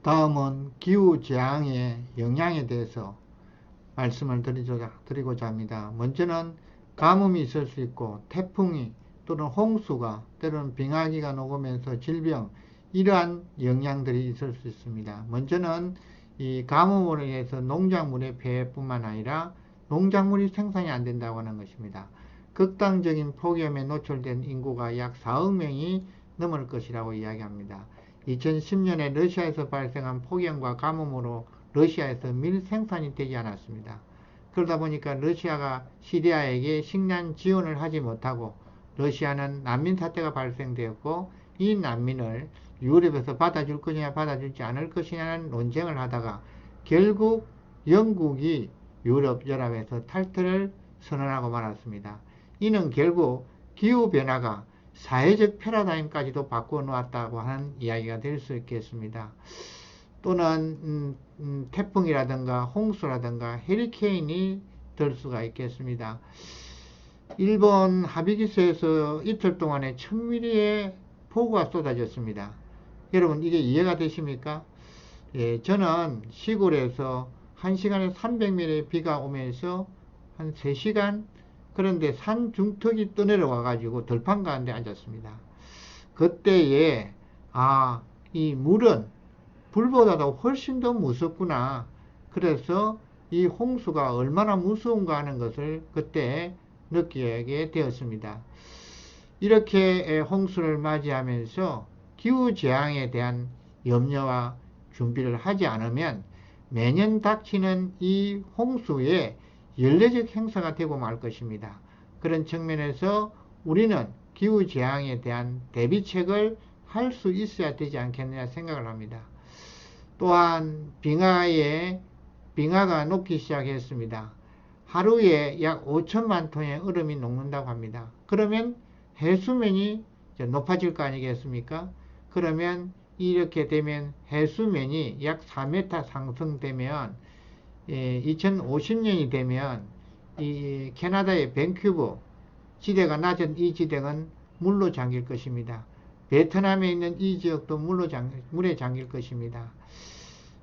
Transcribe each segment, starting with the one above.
다음은 기후재앙의 영향에 대해서 말씀을 드리고자 합니다. 먼저는 가뭄이 있을 수 있고 태풍이 또는 홍수가 때로는 빙하기가 녹으면서 질병 이러한 영향들이 있을 수 있습니다. 먼저는 이 가뭄으로 인해서 농작물의 폐해뿐만 아니라 농작물이 생산이 안 된다고 하는 것입니다. 극단적인 폭염에 노출된 인구가 약 4억 명이 넘을 것이라고 이야기합니다. 2010년에 러시아에서 발생한 폭염과 가뭄으로 러시아에서 밀 생산이 되지 않았습니다. 그러다 보니까 러시아가 시리아에게 식량 지원을 하지 못하고 러시아는 난민 사태가 발생되었고 이 난민을 유럽에서 받아줄 것이냐 받아주지 않을 것이냐는 논쟁을 하다가 결국 영국이 유럽연합에서 탈퇴를 선언하고 말았습니다. 이는 결국 기후변화가 사회적 패러다임까지도 바꾸어 놓았다고 하는 이야기가 될 수 있겠습니다. 또는 태풍이라든가 홍수라든가 해리케인이 될 수가 있겠습니다. 일본 하비기스에서 이틀 동안에 1000mm의 폭우가 쏟아졌습니다. 여러분 이게 이해가 되십니까? 예, 저는 시골에서 1시간에 300mm의 비가 오면서 한 3시간 그런데 산 중턱이 떠내려와 가지고 들판 가운데 앉았습니다. 그때에 이 물은 불보다도 훨씬 더 무섭구나. 그래서 이 홍수가 얼마나 무서운가 하는 것을 그때 느끼게 되었습니다. 이렇게 홍수를 맞이하면서 기후재앙에 대한 염려와 준비를 하지 않으면 매년 닥치는 이 홍수에 연례적 행사가 되고 말 것입니다. 그런 측면에서 우리는 기후재앙에 대한 대비책을 할 수 있어야 되지 않겠느냐 생각을 합니다. 또한 빙하가 녹기 시작했습니다. 하루에 약 5천만 톤의 얼음이 녹는다고 합니다. 그러면 해수면이 높아질 거 아니겠습니까? 그러면 이렇게 되면 해수면이 약 4m 상승되면 2050년이 되면 이 캐나다의 밴쿠버 지대가 낮은 이 지대는 물로 잠길 것입니다. 베트남에 있는 이 지역도 물에 잠길 것입니다.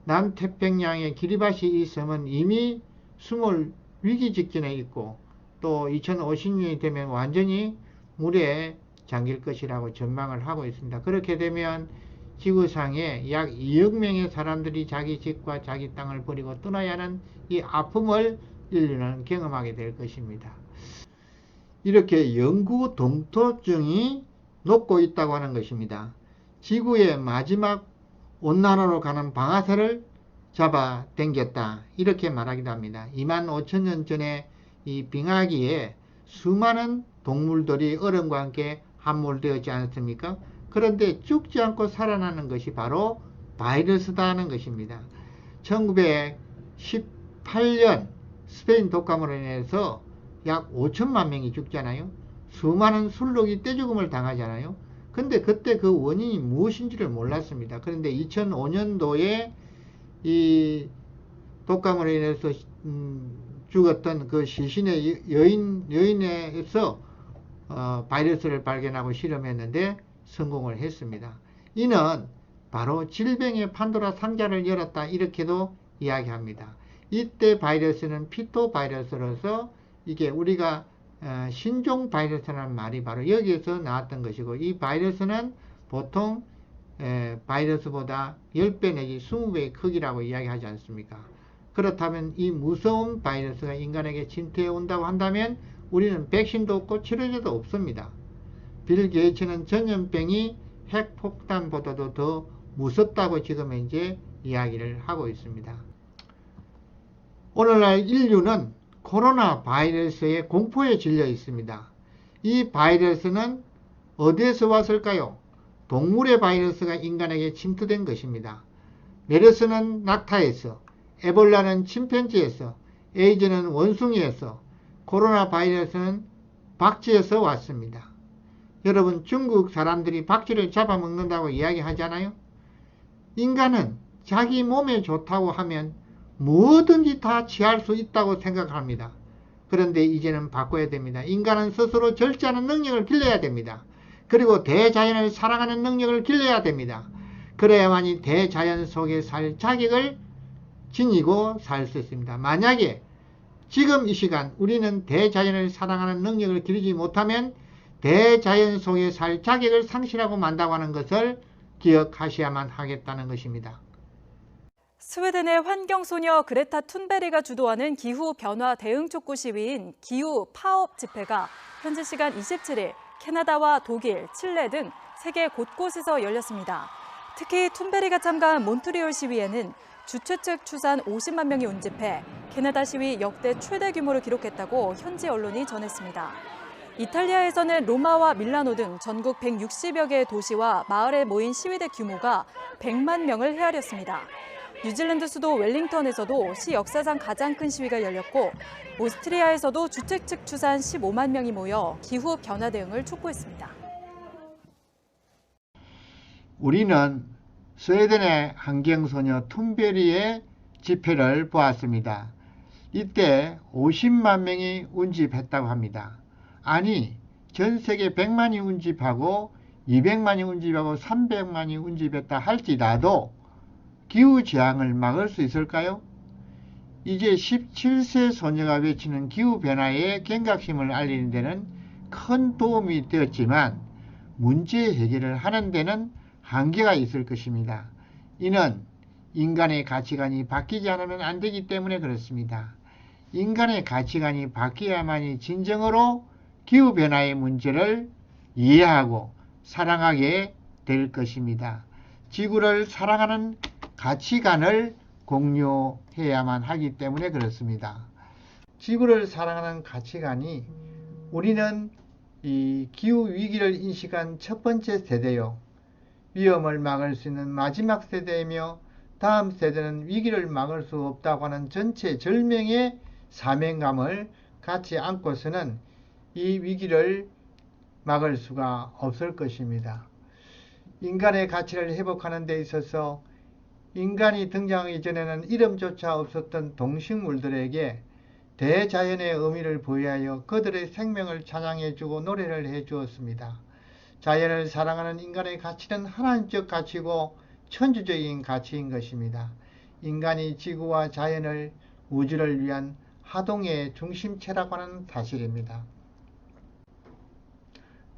남태평양의 기리바시 이 섬은 이미 수몰 위기 직전에 있고 또 2050년이 되면 완전히 물에 잠길 것이라고 전망을 하고 있습니다. 그렇게 되면 지구상에 약 2억 명의 사람들이 자기 집과 자기 땅을 버리고 떠나야 하는 이 아픔을 인류는 경험하게 될 것입니다. 이렇게 영구 동토증이 녹고 있다고 하는 것입니다. 지구의 마지막 온난화로 가는 방아쇠를 잡아 당겼다. 이렇게 말하기도 합니다. 25,000년 전에 이 빙하기에 수많은 동물들이 얼음과 함께 함몰되었지 않습니까? 그런데 죽지 않고 살아나는 것이 바로 바이러스다 하는 것입니다. 1918년 스페인 독감으로 인해서 약 5천만 명이 죽잖아요. 수많은 술록이 떼죽음을 당하잖아요. 근데 그때 그 원인이 무엇인지를 몰랐습니다. 그런데 2005년도에 이 독감으로 인해서 죽었던 그 시신의 여인에서 바이러스를 발견하고 실험했는데 성공을 했습니다. 이는 바로 질병의 판도라 상자를 열었다 이렇게도 이야기합니다. 이때 바이러스는 피토 바이러스로서 이게 우리가 신종 바이러스라는 말이 바로 여기에서 나왔던 것이고 이 바이러스는 보통 바이러스보다 10배 내지 20배의 크기라고 이야기하지 않습니까? 그렇다면 이 무서운 바이러스가 인간에게 침투해 온다고 한다면 우리는 백신도 없고 치료제도 없습니다. 빌 게이츠는 전염병이 핵폭탄보다도 더 무섭다고 지금 이제 이야기를 하고 있습니다. 오늘날 인류는 코로나 바이러스의 공포에 질려 있습니다. 이 바이러스는 어디에서 왔을까요? 동물의 바이러스가 인간에게 침투된 것입니다. 메르스는 낙타에서, 에볼라는 침팬지에서, 에이즈는 원숭이에서, 코로나 바이러스는 박쥐에서 왔습니다. 여러분 중국 사람들이 박쥐를 잡아먹는다고 이야기하잖아요. 인간은 자기 몸에 좋다고 하면 뭐든지 다 취할 수 있다고 생각합니다. 그런데 이제는 바꿔야 됩니다. 인간은 스스로 절제하는 능력을 길러야 됩니다. 그리고 대자연을 사랑하는 능력을 길러야 됩니다. 그래야만이 대자연 속에 살 자격을 지니고 살 수 있습니다. 만약에 지금 이 시간 우리는 대자연을 사랑하는 능력을 기르지 못하면 대자연 속에 살 자격을 상실하고 만다고 하는 것을 기억하셔야만 하겠다는 것입니다. 스웨덴의 환경소녀 그레타 툰베리가 주도하는 기후변화 대응 촉구 시위인 기후 파업 집회가 현지 시간 27일 캐나다와 독일, 칠레 등 세계 곳곳에서 열렸습니다. 특히 툰베리가 참가한 몬트리올 시위에는 주최 측 추산 50만 명이 운집해 캐나다 시위 역대 최대 규모를 기록했다고 현지 언론이 전했습니다. 이탈리아에서는 로마와 밀라노 등 전국 160여 개의 도시와 마을에 모인 시위대 규모가 100만 명을 헤아렸습니다. 뉴질랜드 수도 웰링턴에서도 시 역사상 가장 큰 시위가 열렸고 오스트리아에서도 주최 측 추산 15만 명이 모여 기후 변화 대응을 촉구했습니다. 우리는 스웨덴의 환경소녀 툰베리의 집회를 보았습니다. 이때 50만 명이 운집했다고 합니다. 아니, 전 세계 100만이 운집하고 200만이 운집하고 300만이 운집했다 할지라도 기후재앙을 막을 수 있을까요? 이제 17세 소녀가 외치는 기후변화의 경각심을 알리는 데는 큰 도움이 되었지만 문제 해결을 하는 데는 한계가 있을 것입니다. 이는 인간의 가치관이 바뀌지 않으면 안 되기 때문에 그렇습니다. 인간의 가치관이 바뀌어야만이 진정으로 기후변화의 문제를 이해하고 사랑하게 될 것입니다. 지구를 사랑하는 가치관을 공유해야만 하기 때문에 그렇습니다. 지구를 사랑하는 가치관이 우리는 이 기후위기를 인식한 첫 번째 세대요. 위험을 막을 수 있는 마지막 세대이며 다음 세대는 위기를 막을 수 없다고 하는 전체 절명의 사명감을 같이 안고서는 이 위기를 막을 수가 없을 것입니다. 인간의 가치를 회복하는 데 있어서 인간이 등장하기 전에는 이름조차 없었던 동식물들에게 대자연의 의미를 부여하여 그들의 생명을 찬양해주고 노래를 해주었습니다. 자연을 사랑하는 인간의 가치는 하나님적 가치고 천주적인 가치인 것입니다. 인간이 지구와 자연을, 우주를 위한 하동의 중심체라고 하는 사실입니다.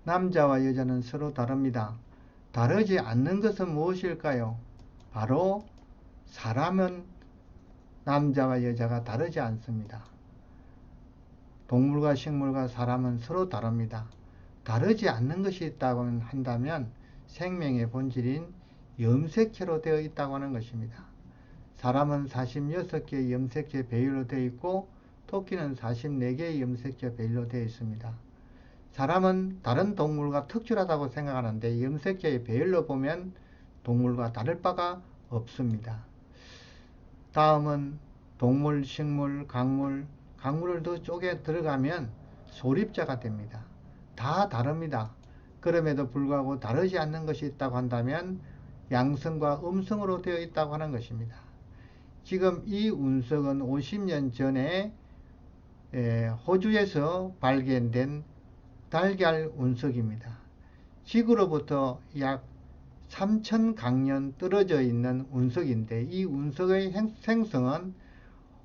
남자와 여자는 서로 다릅니다. 다르지 않는 것은 무엇일까요? 바로 사람은 남자와 여자가 다르지 않습니다. 동물과 식물과 사람은 서로 다릅니다. 다르지 않는 것이 있다고 한다면 생명의 본질인 염색체로 되어 있다고 하는 것입니다. 사람은 46개의 염색체 배율로 되어 있고 토끼는 44개의 염색체 배율로 되어 있습니다. 사람은 다른 동물과 특출하다고 생각하는데 염색체의 배율로 보면 동물과 다를 바가 없습니다. 다음은 동물, 식물, 강물을 더 쪼개 들어가면 소립자가 됩니다. 다 다릅니다. 그럼에도 불구하고 다르지 않는 것이 있다고 한다면 양성과 음성으로 되어 있다고 하는 것입니다. 지금 이 운석은 50년 전에 호주에서 발견된 달걀 운석입니다. 지구로부터 약 3000강년 떨어져 있는 운석인데 이 운석의 생성은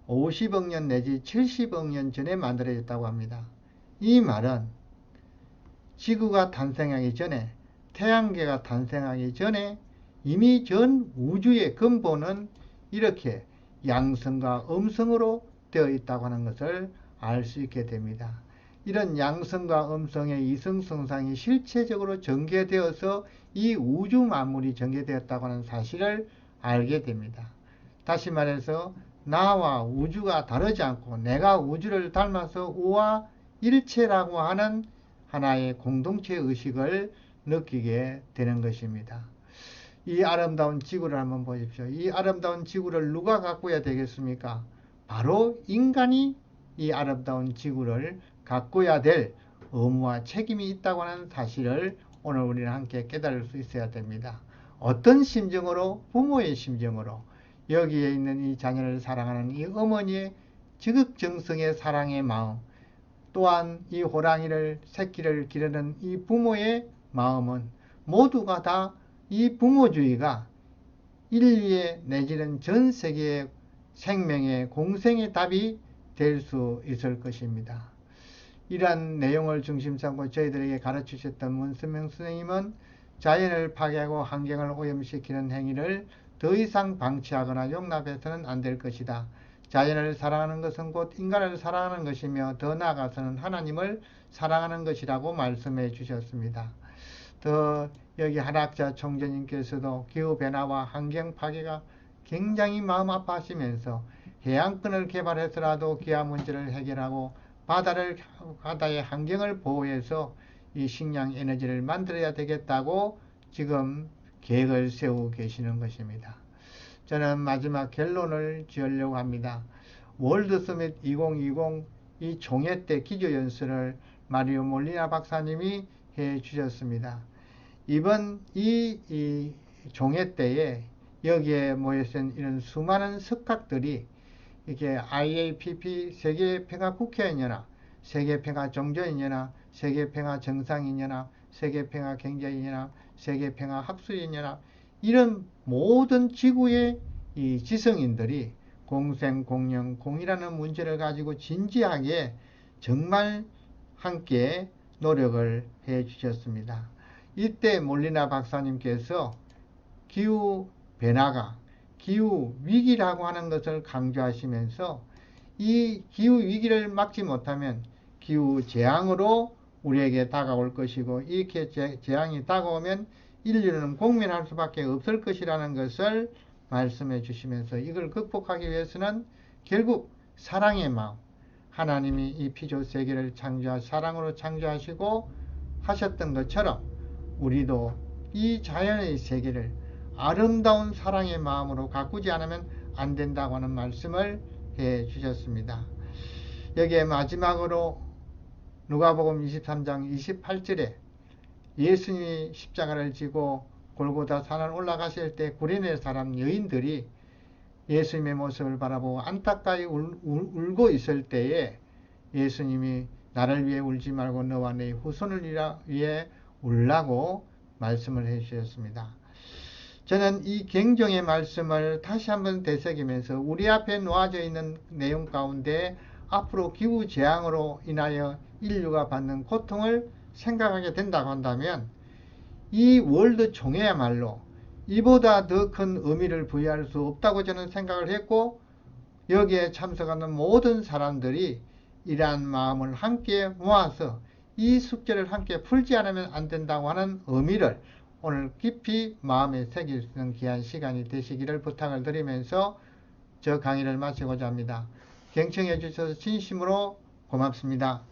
50억 년 내지 70억 년 전에 만들어졌다고 합니다. 이 말은 지구가 탄생하기 전에, 태양계가 탄생하기 전에 이미 전 우주의 근본은 이렇게 양성과 음성으로 되어 있다고 하는 것을 알 수 있게 됩니다. 이런 양성과 음성의 이성성상이 실체적으로 전개되어서 이 우주 만물이 전개되었다고 하는 사실을 알게 됩니다. 다시 말해서 나와 우주가 다르지 않고 내가 우주를 닮아서 우와 일체라고 하는 하나의 공동체 의식을 느끼게 되는 것입니다. 이 아름다운 지구를 한번 보십시오. 이 아름다운 지구를 누가 가꾸어야 되겠습니까? 바로 인간이 이 아름다운 지구를 가꾸어야 될 의무와 책임이 있다고 하는 사실을 오늘 우리는 함께 깨달을 수 있어야 됩니다. 어떤 심정으로? 부모의 심정으로 여기에 있는 이 자녀를 사랑하는 이 어머니의 지극정성의 사랑의 마음, 또한 이 호랑이를 새끼를 기르는 이 부모의 마음은 모두가 다 이 부모주의가 인류의 내지는 전 세계의 생명의 공생의 답이 될 수 있을 것입니다. 이러한 내용을 중심 삼고 저희들에게 가르치셨던 문선명 선생님은 자연을 파괴하고 환경을 오염시키는 행위를 더 이상 방치하거나 용납해서는 안 될 것이다. 자연을 사랑하는 것은 곧 인간을 사랑하는 것이며 더 나아가서는 하나님을 사랑하는 것이라고 말씀해 주셨습니다. 더 여기 한학자 총재님께서도 기후변화와 환경 파괴가 굉장히 마음 아파하시면서 해양권을 개발해서라도 기후 문제를 해결하고 바다의 환경을 보호해서 이 식량 에너지를 만들어야 되겠다고 지금 계획을 세우고 계시는 것입니다. 저는 마지막 결론을 지으려고 합니다. 월드 서밋 2020 이 종회 때 기조연설을 마리오 몰리나 박사님이 해 주셨습니다. 이번 이 종회 때에 여기에 모여있는 이런 수많은 석학들이 이게 IAPP 세계평화국회의연합, 세계평화종전연합, 세계평화정상연합, 세계평화경제연합, 세계평화학술연합 이런 모든 지구의 이 지성인들이 공생, 공영, 공이라는 문제를 가지고 진지하게 정말 함께 노력을 해 주셨습니다. 이때 몰리나 박사님께서 기후변화가 기후위기라고 하는 것을 강조하시면서 이 기후위기를 막지 못하면 기후재앙으로 우리에게 다가올 것이고 이렇게 재앙이 다가오면 인류는 공면할 수밖에 없을 것이라는 것을 말씀해 주시면서 이걸 극복하기 위해서는 결국 사랑의 마음, 하나님이 이 피조세계를 사랑으로 창조하시고 하셨던 것처럼 우리도 이 자연의 세계를 아름다운 사랑의 마음으로 가꾸지 않으면 안 된다고 하는 말씀을 해 주셨습니다. 여기에 마지막으로 누가복음 23장 28절에 예수님이 십자가를 지고 골고다 산을 올라가실 때 구레네 사람 여인들이 예수님의 모습을 바라보고 안타까이 울고 있을 때에 예수님이 나를 위해 울지 말고 너와 네 후손을 위해 울라고 말씀을 해 주셨습니다. 저는 이 경종의 말씀을 다시 한번 되새기면서 우리 앞에 놓아져 있는 내용 가운데 앞으로 기후재앙으로 인하여 인류가 받는 고통을 생각하게 된다고 한다면 이 월드 총회야말로 이보다 더 큰 의미를 부여할 수 없다고 저는 생각을 했고 여기에 참석하는 모든 사람들이 이러한 마음을 함께 모아서 이 숙제를 함께 풀지 않으면 안 된다고 하는 의미를 오늘 깊이 마음에 새길 수 있는 귀한 시간이 되시기를 부탁을 드리면서 저 강의를 마치고자 합니다. 경청해 주셔서 진심으로 고맙습니다.